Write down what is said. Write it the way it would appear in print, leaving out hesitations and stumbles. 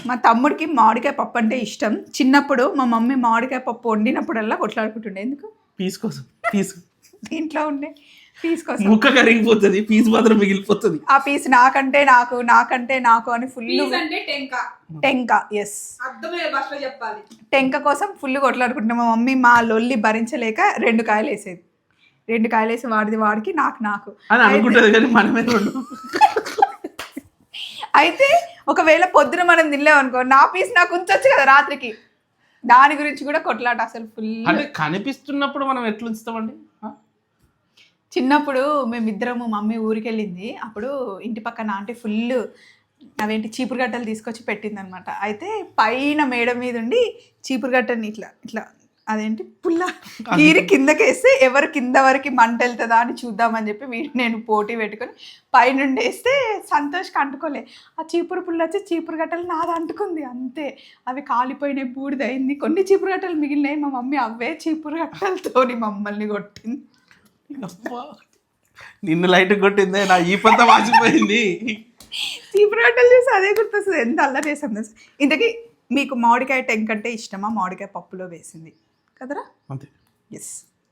మా తమ్ముడికి మామిడికాయ పప్పు అంటే ఇష్టం. చిన్నప్పుడు మా మమ్మీ మామిడికాయ పప్పు వండినప్పుడల్లా కొట్లాడుకుంటుండే. ఎందుకు? పీస్ కోసం. పీస్ ఇంట్లో ఉండే పీస్ కోసం. ముక్క కరిగిపోతుంది, పీస్ మాత్రం మిగిలిపోతుంది. ఆ పీస్ నాకంటే నాకు నాకంటే నాకు అని ఫుల్ టెంక. ఎస్, అర్థమయ్యే భాషలో చెప్పాలి. టెంక కోసం ఫుల్ కొట్లాడుకుంటున్నాం. మా మమ్మీ మా లొల్లి భరించలేక 2 కాయలు వేసేది. 2 కాయలు వేసి వాడికి నాకు అని అనుకుంటుంది కానీ మనమే 2. అయితే ఒకవేళ పొద్దున మనం తినలేమనుకో, నా పీస్ నాకు ఉంచొచ్చు కదా రాత్రికి. దాని గురించి కూడా కొట్లాట అసలు ఫుల్. అంటే కనిపిస్తున్నప్పుడు మనం ఎట్లా ఉంచుతామండి? చిన్నప్పుడు మేమిద్దరము మమ్మీ ఊరికి వెళ్ళింది. అప్పుడు ఇంటి పక్కన ఆంటీ ఫుల్ అవేంటి చీపురు గట్టలు తీసుకొచ్చి పెట్టింది అనమాట. అయితే పైన మేడ మీద ఉండి చీపురు గట్టని ఇట్లా అదేంటి పుల్ల గీరి కిందకేస్తే ఎవరు కింద వరకు మంట వెళ్తుందా అని చూద్దామని చెప్పి నేను పోటీ పెట్టుకొని పైనుండి వేస్తే సంతోష్కి అంటుకోలే. ఆ చీపురు పుల్ల వచ్చి చీపురు గట్టలు నాది అంటుకుంది అంతే. అవి కాలిపోయినాయి, బూడిదయింది. కొన్ని చీపురు గట్టలు మిగిలినాయి. మా మమ్మీ అవే చీపురు గట్టలతోని మమ్మల్ని కొట్టింది. నిన్ను లైట్ కొట్టిందే, నా ఈ పంత వాసిపోయింది. చీపురు గట్టలు చూసి అదే గుర్తొస్తుంది. ఎంత అల్లరి చేసాం. ఇంతకీ మీకు మామిడికాయ టెంక్ అంటే ఇష్టమా? మామిడికాయ పప్పులో వేసింది కదరా? అంతే. ఎస్.